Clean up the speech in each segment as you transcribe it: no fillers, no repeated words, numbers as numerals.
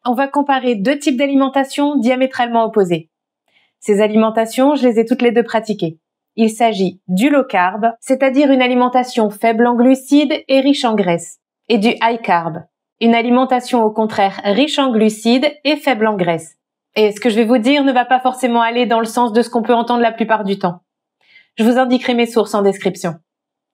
on va comparer deux types d'alimentation diamétralement opposés. Ces alimentations, je les ai toutes les deux pratiquées. Il s'agit du low carb, c'est-à-dire une alimentation faible en glucides et riche en graisse, et du high carb, une alimentation au contraire riche en glucides et faible en graisse. Et ce que je vais vous dire ne va pas forcément aller dans le sens de ce qu'on peut entendre la plupart du temps. Je vous indiquerai mes sources en description.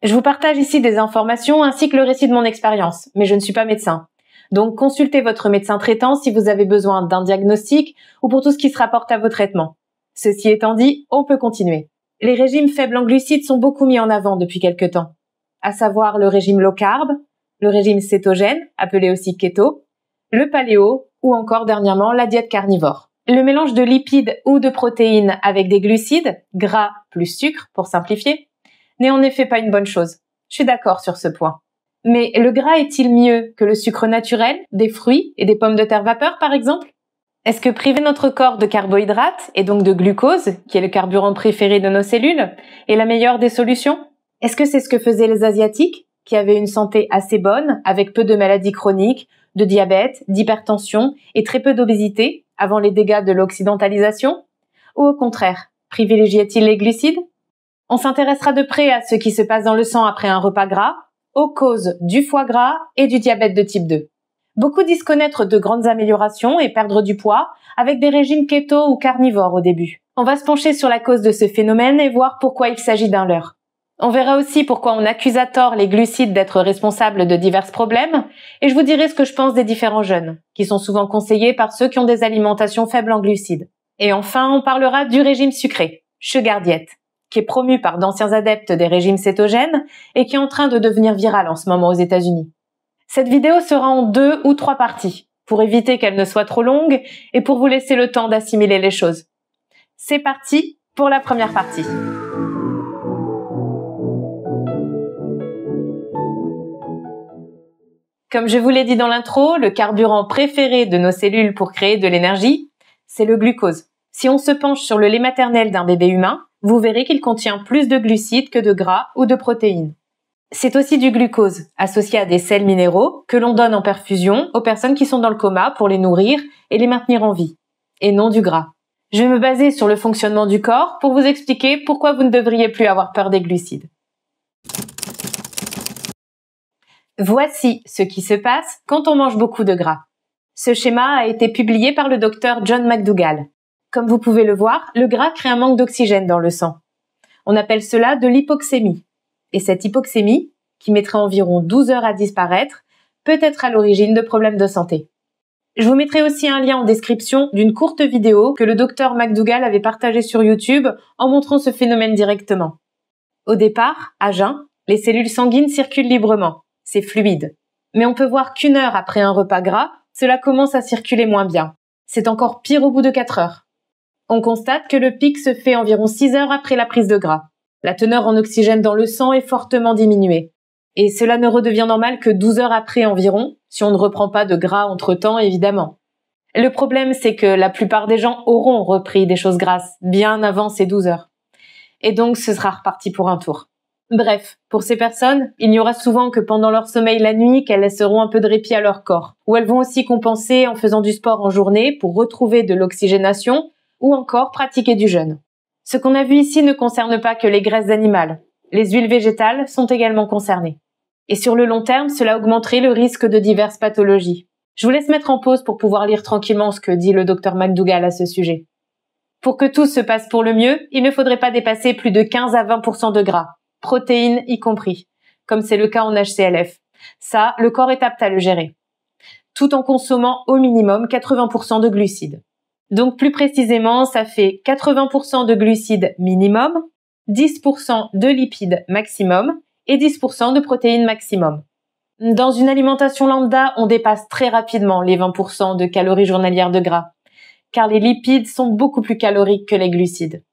Je vous partage ici des informations ainsi que le récit de mon expérience, mais je ne suis pas médecin. Donc consultez votre médecin traitant si vous avez besoin d'un diagnostic ou pour tout ce qui se rapporte à vos traitements. Ceci étant dit, on peut continuer. Les régimes faibles en glucides sont beaucoup mis en avant depuis quelques temps, à savoir le régime low carb, le régime cétogène, appelé aussi keto, le paléo ou encore dernièrement la diète carnivore. Le mélange de lipides ou de protéines avec des glucides, gras plus sucre pour simplifier, n'est en effet pas une bonne chose. Je suis d'accord sur ce point. Mais le gras est-il mieux que le sucre naturel, des fruits et des pommes de terre vapeur par exemple? Est-ce que priver notre corps de carbohydrates et donc de glucose, qui est le carburant préféré de nos cellules, est la meilleure des solutions? Est-ce que c'est ce que faisaient les Asiatiques, qui avaient une santé assez bonne, avec peu de maladies chroniques, de diabète, d'hypertension et très peu d'obésité, avant les dégâts de l'occidentalisation? Ou au contraire, privilégiait-il les glucides? On s'intéressera de près à ce qui se passe dans le sang après un repas gras, aux causes du foie gras et du diabète de type 2. Beaucoup disent connaître de grandes améliorations et perdre du poids avec des régimes keto ou carnivores au début. On va se pencher sur la cause de ce phénomène et voir pourquoi il s'agit d'un leurre. On verra aussi pourquoi on accuse à tort les glucides d'être responsables de divers problèmes et je vous dirai ce que je pense des différents jeûnes, qui sont souvent conseillés par ceux qui ont des alimentations faibles en glucides. Et enfin, on parlera du régime sucré, Sugar Diet, qui est promu par d'anciens adeptes des régimes cétogènes et qui est en train de devenir viral en ce moment aux États-Unis. Cette vidéo sera en 2 ou 3 parties, pour éviter qu'elle ne soit trop longue et pour vous laisser le temps d'assimiler les choses. C'est parti pour la première partie. Comme je vous l'ai dit dans l'intro, le carburant préféré de nos cellules pour créer de l'énergie, c'est le glucose. Si on se penche sur le lait maternel d'un bébé humain, vous verrez qu'il contient plus de glucides que de gras ou de protéines. C'est aussi du glucose, associé à des sels minéraux, que l'on donne en perfusion aux personnes qui sont dans le coma pour les nourrir et les maintenir en vie, et non du gras. Je vais me baser sur le fonctionnement du corps pour vous expliquer pourquoi vous ne devriez plus avoir peur des glucides. Voici ce qui se passe quand on mange beaucoup de gras. Ce schéma a été publié par le docteur John McDougall. Comme vous pouvez le voir, le gras crée un manque d'oxygène dans le sang. On appelle cela de l'hypoxémie. Et cette hypoxémie, qui mettrait environ 12 heures à disparaître, peut être à l'origine de problèmes de santé. Je vous mettrai aussi un lien en description d'une courte vidéo que le docteur McDougall avait partagée sur YouTube en montrant ce phénomène directement. Au départ, à jeun, les cellules sanguines circulent librement. C'est fluide. Mais on peut voir qu'1 heure après un repas gras, cela commence à circuler moins bien. C'est encore pire au bout de 4 heures. On constate que le pic se fait environ 6 heures après la prise de gras. La teneur en oxygène dans le sang est fortement diminuée. Et cela ne redevient normal que 12 heures après environ, si on ne reprend pas de gras entre-temps, évidemment. Le problème, c'est que la plupart des gens auront repris des choses grasses bien avant ces 12 heures. Et donc, ce sera reparti pour un tour. Bref, pour ces personnes, il n'y aura souvent que pendant leur sommeil la nuit qu'elles laisseront un peu de répit à leur corps, ou elles vont aussi compenser en faisant du sport en journée pour retrouver de l'oxygénation, ou encore pratiquer du jeûne. Ce qu'on a vu ici ne concerne pas que les graisses animales. Les huiles végétales sont également concernées. Et sur le long terme, cela augmenterait le risque de diverses pathologies. Je vous laisse mettre en pause pour pouvoir lire tranquillement ce que dit le docteur McDougall à ce sujet. Pour que tout se passe pour le mieux, il ne faudrait pas dépasser plus de 15 à 20% de gras, protéines y compris, comme c'est le cas en HCLF. Ça, le corps est apte à le gérer. Tout en consommant au minimum 80% de glucides. Donc plus précisément, ça fait 80% de glucides minimum, 10% de lipides maximum et 10% de protéines maximum. Dans une alimentation lambda, on dépasse très rapidement les 20% de calories journalières de gras, car les lipides sont beaucoup plus caloriques que les glucides.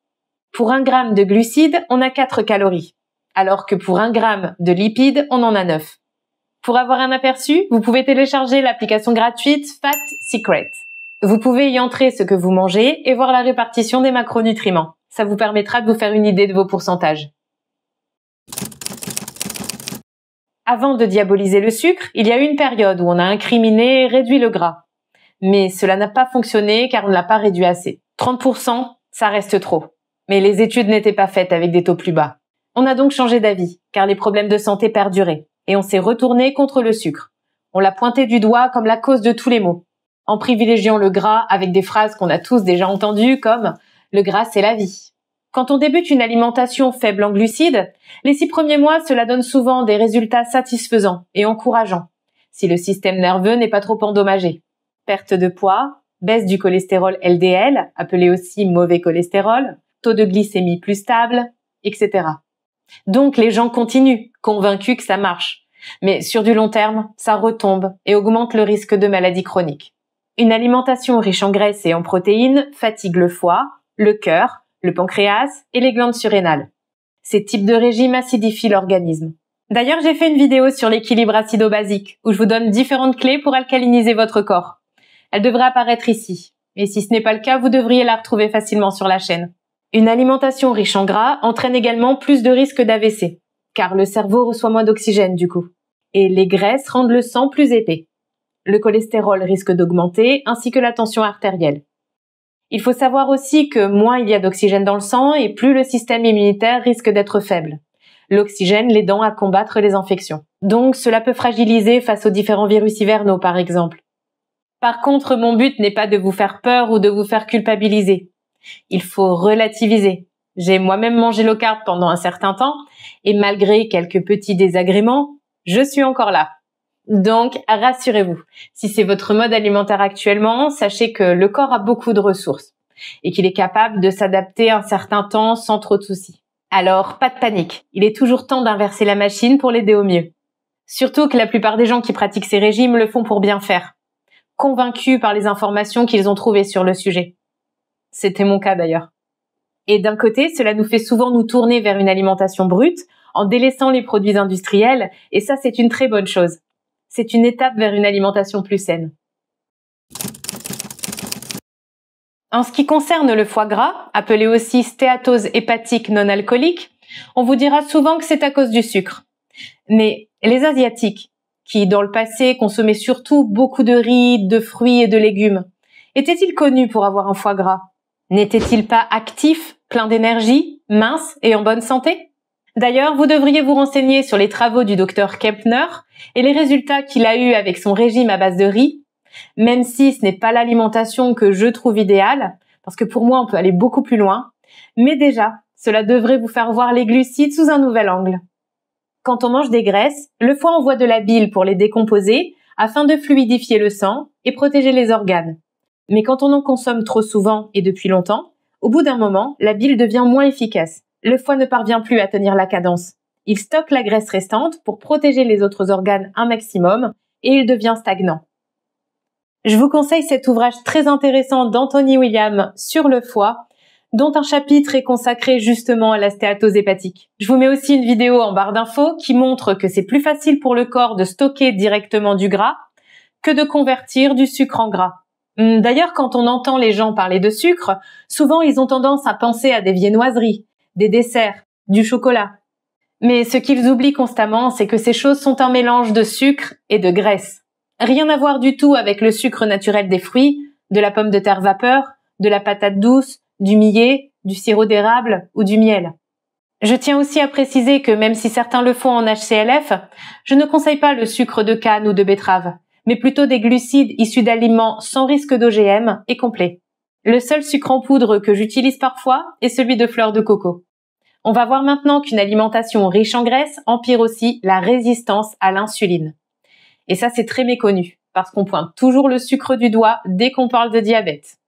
Pour 1 gramme de glucides, on a 4 calories, alors que pour 1 gramme de lipides, on en a 9. Pour avoir un aperçu, vous pouvez télécharger l'application gratuite Fat Secret. Vous pouvez y entrer ce que vous mangez et voir la répartition des macronutriments. Ça vous permettra de vous faire une idée de vos pourcentages. Avant de diaboliser le sucre, il y a eu une période où on a incriminé et réduit le gras. Mais cela n'a pas fonctionné car on ne l'a pas réduit assez. 30%, ça reste trop. Mais les études n'étaient pas faites avec des taux plus bas. On a donc changé d'avis, car les problèmes de santé perduraient, et on s'est retourné contre le sucre. On l'a pointé du doigt comme la cause de tous les maux, en privilégiant le gras avec des phrases qu'on a tous déjà entendues comme « le gras c'est la vie ». Quand on débute une alimentation faible en glucides, les 6 premiers mois, cela donne souvent des résultats satisfaisants et encourageants, si le système nerveux n'est pas trop endommagé. Perte de poids, baisse du cholestérol LDL, appelé aussi mauvais cholestérol, taux de glycémie plus stable, etc. Donc les gens continuent, convaincus que ça marche. Mais sur du long terme, ça retombe et augmente le risque de maladies chroniques. Une alimentation riche en graisses et en protéines fatigue le foie, le cœur, le pancréas et les glandes surrénales. Ces types de régimes acidifient l'organisme. D'ailleurs, j'ai fait une vidéo sur l'équilibre acido-basique où je vous donne différentes clés pour alcaliniser votre corps. Elle devrait apparaître ici. Et si ce n'est pas le cas, vous devriez la retrouver facilement sur la chaîne. Une alimentation riche en gras entraîne également plus de risques d'AVC, car le cerveau reçoit moins d'oxygène du coup. Et les graisses rendent le sang plus épais. Le cholestérol risque d'augmenter, ainsi que la tension artérielle. Il faut savoir aussi que moins il y a d'oxygène dans le sang et plus le système immunitaire risque d'être faible. L'oxygène l'aidant à combattre les infections. Donc cela peut fragiliser face aux différents virus hivernaux par exemple. Par contre, mon but n'est pas de vous faire peur ou de vous faire culpabiliser. Il faut relativiser. J'ai moi-même mangé low carb pendant un certain temps et malgré quelques petits désagréments, je suis encore là. Donc, rassurez-vous, si c'est votre mode alimentaire actuellement, sachez que le corps a beaucoup de ressources et qu'il est capable de s'adapter un certain temps sans trop de soucis. Alors, pas de panique, il est toujours temps d'inverser la machine pour l'aider au mieux. Surtout que la plupart des gens qui pratiquent ces régimes le font pour bien faire, convaincus par les informations qu'ils ont trouvées sur le sujet. C'était mon cas d'ailleurs. Et d'un côté, cela nous fait souvent nous tourner vers une alimentation brute en délaissant les produits industriels, et ça c'est une très bonne chose. C'est une étape vers une alimentation plus saine. En ce qui concerne le foie gras, appelé aussi stéatose hépatique non alcoolique, on vous dira souvent que c'est à cause du sucre. Mais les Asiatiques, qui dans le passé consommaient surtout beaucoup de riz, de fruits et de légumes, étaient-ils connus pour avoir un foie gras? N'étaient-ils pas actifs, pleins d'énergie, minces et en bonne santé? D'ailleurs, vous devriez vous renseigner sur les travaux du docteur Kempner et les résultats qu'il a eus avec son régime à base de riz, même si ce n'est pas l'alimentation que je trouve idéale, parce que pour moi on peut aller beaucoup plus loin, mais déjà, cela devrait vous faire voir les glucides sous un nouvel angle. Quand on mange des graisses, le foie envoie de la bile pour les décomposer afin de fluidifier le sang et protéger les organes. Mais quand on en consomme trop souvent et depuis longtemps, au bout d'un moment, la bile devient moins efficace. Le foie ne parvient plus à tenir la cadence. Il stocke la graisse restante pour protéger les autres organes un maximum et il devient stagnant. Je vous conseille cet ouvrage très intéressant d'Anthony William sur le foie, dont un chapitre est consacré justement à la stéatose hépatique. Je vous mets aussi une vidéo en barre d'infos qui montre que c'est plus facile pour le corps de stocker directement du gras que de convertir du sucre en gras. D'ailleurs, quand on entend les gens parler de sucre, souvent ils ont tendance à penser à des viennoiseries, des desserts, du chocolat. Mais ce qu'ils oublient constamment, c'est que ces choses sont un mélange de sucre et de graisse. Rien à voir du tout avec le sucre naturel des fruits, de la pomme de terre vapeur, de la patate douce, du millet, du sirop d'érable ou du miel. Je tiens aussi à préciser que même si certains le font en HCLF, je ne conseille pas le sucre de canne ou de betterave, mais plutôt des glucides issus d'aliments sans risque d'OGM et complets. Le seul sucre en poudre que j'utilise parfois est celui de fleur de coco. On va voir maintenant qu'une alimentation riche en graisse empire aussi la résistance à l'insuline. Et ça, c'est très méconnu, parce qu'on pointe toujours le sucre du doigt dès qu'on parle de diabète.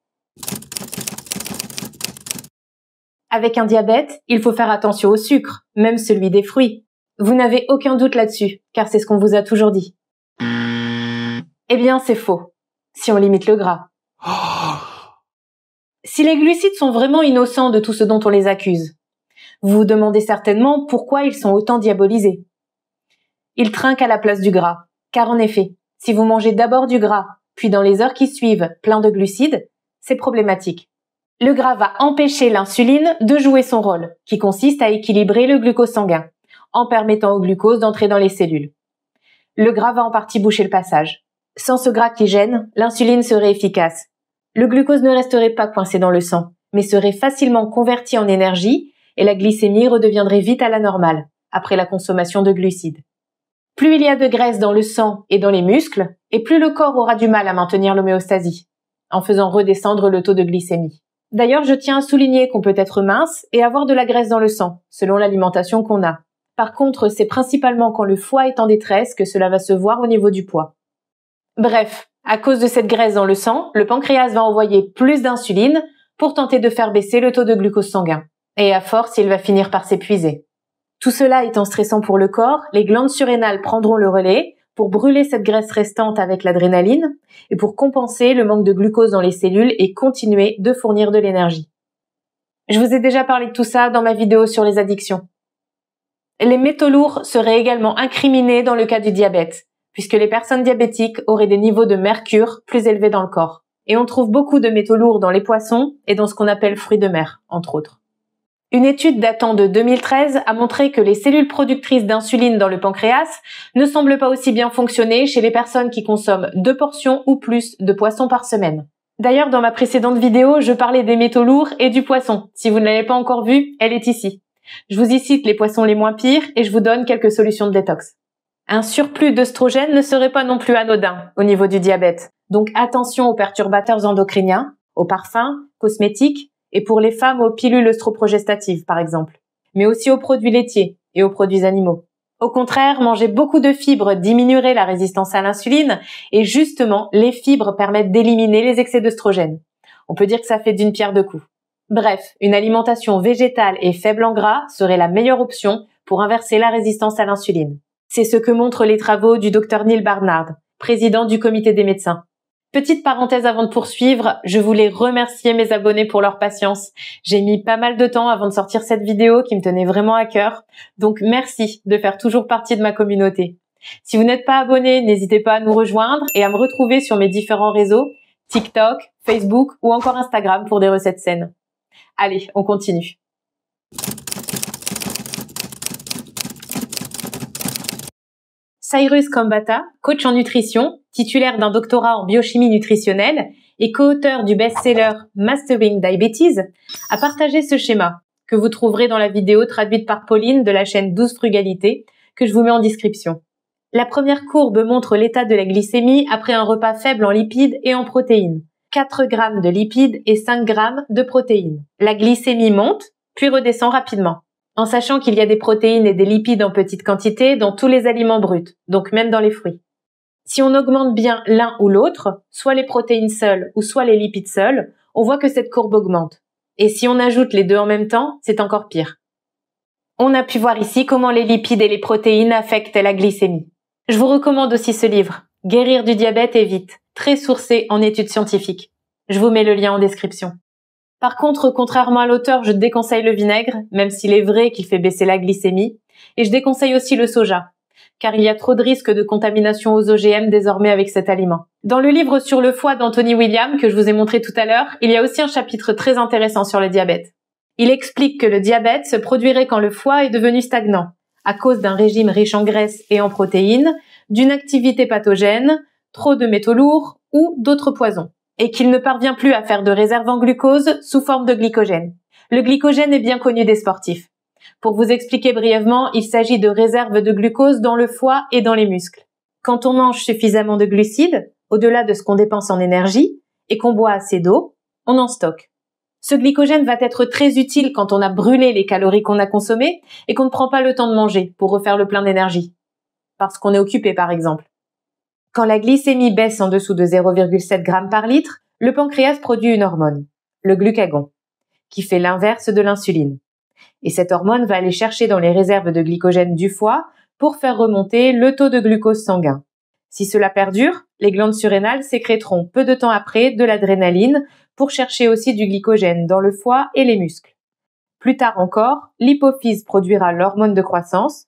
Avec un diabète, il faut faire attention au sucre, même celui des fruits. Vous n'avez aucun doute là-dessus, car c'est ce qu'on vous a toujours dit. Eh bien, c'est faux, si on limite le gras. Si les glucides sont vraiment innocents de tout ce dont on les accuse, vous vous demandez certainement pourquoi ils sont autant diabolisés. Ils trinquent à la place du gras, car en effet, si vous mangez d'abord du gras, puis dans les heures qui suivent plein de glucides, c'est problématique. Le gras va empêcher l'insuline de jouer son rôle, qui consiste à équilibrer le glucose sanguin, en permettant au glucose d'entrer dans les cellules. Le gras va en partie boucher le passage. Sans ce gras qui gêne, l'insuline serait efficace. Le glucose ne resterait pas coincé dans le sang, mais serait facilement converti en énergie et la glycémie redeviendrait vite à la normale, après la consommation de glucides. Plus il y a de graisse dans le sang et dans les muscles, et plus le corps aura du mal à maintenir l'homéostasie, en faisant redescendre le taux de glycémie. D'ailleurs, je tiens à souligner qu'on peut être mince et avoir de la graisse dans le sang, selon l'alimentation qu'on a. Par contre, c'est principalement quand le foie est en détresse que cela va se voir au niveau du poids. Bref, à cause de cette graisse dans le sang, le pancréas va envoyer plus d'insuline pour tenter de faire baisser le taux de glucose sanguin. Et à force, il va finir par s'épuiser. Tout cela étant stressant pour le corps, les glandes surrénales prendront le relais pour brûler cette graisse restante avec l'adrénaline et pour compenser le manque de glucose dans les cellules et continuer de fournir de l'énergie. Je vous ai déjà parlé de tout ça dans ma vidéo sur les addictions. Les métaux lourds seraient également incriminés dans le cas du diabète, puisque les personnes diabétiques auraient des niveaux de mercure plus élevés dans le corps. Et on trouve beaucoup de métaux lourds dans les poissons et dans ce qu'on appelle fruits de mer, entre autres. Une étude datant de 2013 a montré que les cellules productrices d'insuline dans le pancréas ne semblent pas aussi bien fonctionner chez les personnes qui consomment 2 portions ou plus de poisson par semaine. D'ailleurs, dans ma précédente vidéo, je parlais des métaux lourds et du poisson. Si vous ne l'avez pas encore vue, elle est ici. Je vous y cite les poissons les moins pires et je vous donne quelques solutions de détox. Un surplus d'œstrogène ne serait pas non plus anodin au niveau du diabète. Donc attention aux perturbateurs endocriniens, aux parfums, cosmétiques, et pour les femmes aux pilules œstroprogestatives par exemple, mais aussi aux produits laitiers et aux produits animaux. Au contraire, manger beaucoup de fibres diminuerait la résistance à l'insuline et justement, les fibres permettent d'éliminer les excès d'œstrogène. On peut dire que ça fait d'une pierre deux coups. Bref, une alimentation végétale et faible en gras serait la meilleure option pour inverser la résistance à l'insuline. C'est ce que montrent les travaux du Dr Neil Barnard, président du comité des médecins. Petite parenthèse avant de poursuivre, je voulais remercier mes abonnés pour leur patience. J'ai mis pas mal de temps avant de sortir cette vidéo qui me tenait vraiment à cœur. Donc merci de faire toujours partie de ma communauté. Si vous n'êtes pas abonné, n'hésitez pas à nous rejoindre et à me retrouver sur mes différents réseaux, TikTok, Facebook ou encore Instagram pour des recettes saines. Allez, on continue. Cyrus Khambatta, coach en nutrition, titulaire d'un doctorat en biochimie nutritionnelle et co-auteur du best-seller Mastering Diabetes, a partagé ce schéma que vous trouverez dans la vidéo traduite par Pauline de la chaîne 12 Frugalité que je vous mets en description. La première courbe montre l'état de la glycémie après un repas faible en lipides et en protéines. 4 grammes de lipides et 5 grammes de protéines. La glycémie monte, puis redescend rapidement, en sachant qu'il y a des protéines et des lipides en petite quantité dans tous les aliments bruts, donc même dans les fruits. Si on augmente bien l'un ou l'autre, soit les protéines seules ou soit les lipides seuls, on voit que cette courbe augmente. Et si on ajoute les deux en même temps, c'est encore pire. On a pu voir ici comment les lipides et les protéines affectent la glycémie. Je vous recommande aussi ce livre, Guérir du diabète et vite, très sourcé en études scientifiques. Je vous mets le lien en description. Par contre, contrairement à l'auteur, je déconseille le vinaigre, même s'il est vrai qu'il fait baisser la glycémie, et je déconseille aussi le soja, car il y a trop de risques de contamination aux OGM désormais avec cet aliment. Dans le livre sur le foie d'Anthony William, que je vous ai montré tout à l'heure, il y a aussi un chapitre très intéressant sur le diabète. Il explique que le diabète se produirait quand le foie est devenu stagnant, à cause d'un régime riche en graisse et en protéines, d'une activité pathogène, trop de métaux lourds ou d'autres poisons, et qu'il ne parvient plus à faire de réserve en glucose sous forme de glycogène. Le glycogène est bien connu des sportifs. Pour vous expliquer brièvement, il s'agit de réserves de glucose dans le foie et dans les muscles. Quand on mange suffisamment de glucides, au-delà de ce qu'on dépense en énergie, et qu'on boit assez d'eau, on en stocke. Ce glycogène va être très utile quand on a brûlé les calories qu'on a consommées et qu'on ne prend pas le temps de manger pour refaire le plein d'énergie. Parce qu'on est occupé, par exemple. Quand la glycémie baisse en dessous de 0,7 g par litre, le pancréas produit une hormone, le glucagon, qui fait l'inverse de l'insuline. Et cette hormone va aller chercher dans les réserves de glycogène du foie pour faire remonter le taux de glucose sanguin. Si cela perdure, les glandes surrénales sécréteront peu de temps après de l'adrénaline pour chercher aussi du glycogène dans le foie et les muscles. Plus tard encore, l'hypophyse produira l'hormone de croissance,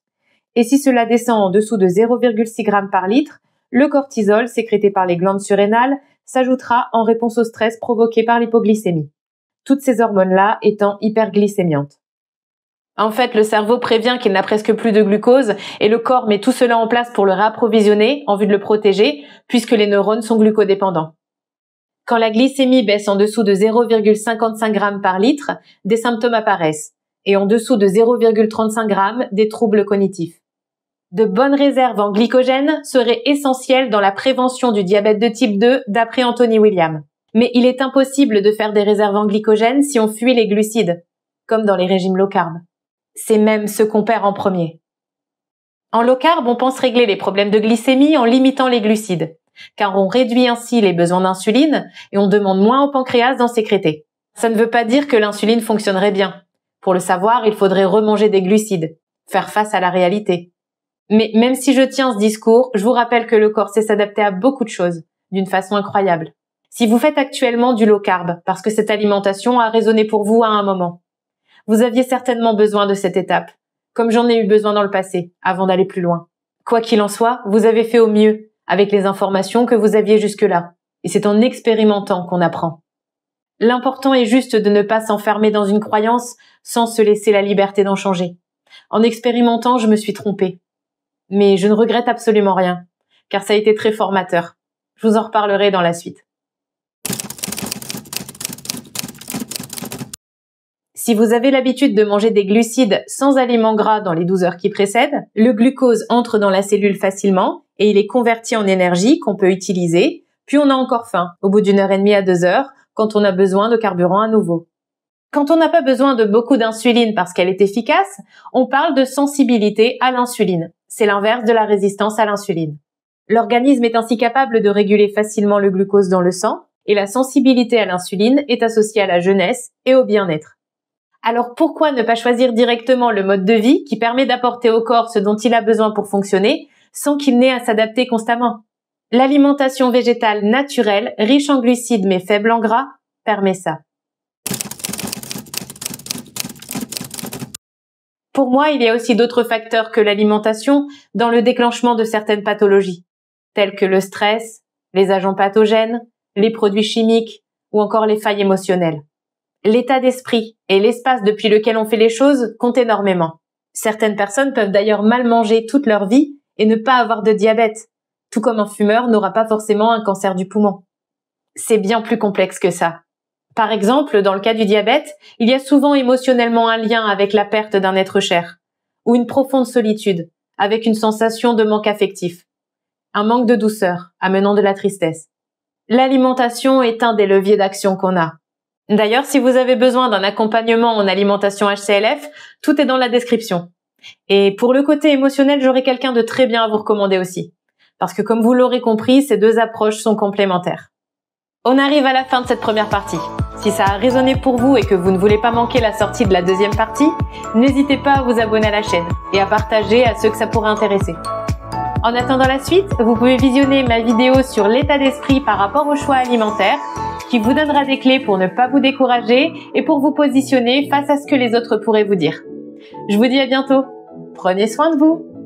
et si cela descend en dessous de 0,6 g par litre, le cortisol sécrété par les glandes surrénales s'ajoutera en réponse au stress provoqué par l'hypoglycémie. Toutes ces hormones-là étant hyperglycémiantes. En fait, le cerveau prévient qu'il n'a presque plus de glucose et le corps met tout cela en place pour le réapprovisionner en vue de le protéger puisque les neurones sont glucodépendants. Quand la glycémie baisse en dessous de 0,55 g par litre, des symptômes apparaissent et en dessous de 0,35 g, des troubles cognitifs. De bonnes réserves en glycogène seraient essentielles dans la prévention du diabète de type 2 d'après Anthony William. Mais il est impossible de faire des réserves en glycogène si on fuit les glucides, comme dans les régimes low carb. C'est même ce qu'on perd en premier. En low carb, on pense régler les problèmes de glycémie en limitant les glucides, car on réduit ainsi les besoins d'insuline et on demande moins au pancréas d'en sécréter. Ça ne veut pas dire que l'insuline fonctionnerait bien. Pour le savoir, il faudrait remanger des glucides, faire face à la réalité. Mais même si je tiens ce discours, je vous rappelle que le corps sait s'adapter à beaucoup de choses, d'une façon incroyable. Si vous faites actuellement du low carb, parce que cette alimentation a résonné pour vous à un moment, vous aviez certainement besoin de cette étape, comme j'en ai eu besoin dans le passé, avant d'aller plus loin. Quoi qu'il en soit, vous avez fait au mieux, avec les informations que vous aviez jusque-là. Et c'est en expérimentant qu'on apprend. L'important est juste de ne pas s'enfermer dans une croyance sans se laisser la liberté d'en changer. En expérimentant, je me suis trompée. Mais je ne regrette absolument rien, car ça a été très formateur. Je vous en reparlerai dans la suite. Si vous avez l'habitude de manger des glucides sans aliments gras dans les 12 heures qui précèdent, le glucose entre dans la cellule facilement et il est converti en énergie qu'on peut utiliser, puis on a encore faim au bout d'1 heure et demie à 2 heures quand on a besoin de carburant à nouveau. Quand on n'a pas besoin de beaucoup d'insuline parce qu'elle est efficace, on parle de sensibilité à l'insuline. C'est l'inverse de la résistance à l'insuline. L'organisme est ainsi capable de réguler facilement le glucose dans le sang et la sensibilité à l'insuline est associée à la jeunesse et au bien-être. Alors pourquoi ne pas choisir directement le mode de vie qui permet d'apporter au corps ce dont il a besoin pour fonctionner sans qu'il n'ait à s'adapter constamment? L'alimentation végétale naturelle, riche en glucides mais faible en gras, permet ça. Pour moi, il y a aussi d'autres facteurs que l'alimentation dans le déclenchement de certaines pathologies, telles que le stress, les agents pathogènes, les produits chimiques ou encore les failles émotionnelles. L'état d'esprit et l'espace depuis lequel on fait les choses comptent énormément. Certaines personnes peuvent d'ailleurs mal manger toute leur vie et ne pas avoir de diabète, tout comme un fumeur n'aura pas forcément un cancer du poumon. C'est bien plus complexe que ça. Par exemple, dans le cas du diabète, il y a souvent émotionnellement un lien avec la perte d'un être cher, ou une profonde solitude, avec une sensation de manque affectif, un manque de douceur, amenant de la tristesse. L'alimentation est un des leviers d'action qu'on a. D'ailleurs, si vous avez besoin d'un accompagnement en alimentation HCLF, tout est dans la description. Et pour le côté émotionnel, j'aurai quelqu'un de très bien à vous recommander aussi. Parce que comme vous l'aurez compris, ces deux approches sont complémentaires. On arrive à la fin de cette première partie. Si ça a résonné pour vous et que vous ne voulez pas manquer la sortie de la deuxième partie, n'hésitez pas à vous abonner à la chaîne et à partager à ceux que ça pourrait intéresser. En attendant la suite, vous pouvez visionner ma vidéo sur l'état d'esprit par rapport aux choix alimentaires, qui vous donnera des clés pour ne pas vous décourager et pour vous positionner face à ce que les autres pourraient vous dire. Je vous dis à bientôt. Prenez soin de vous.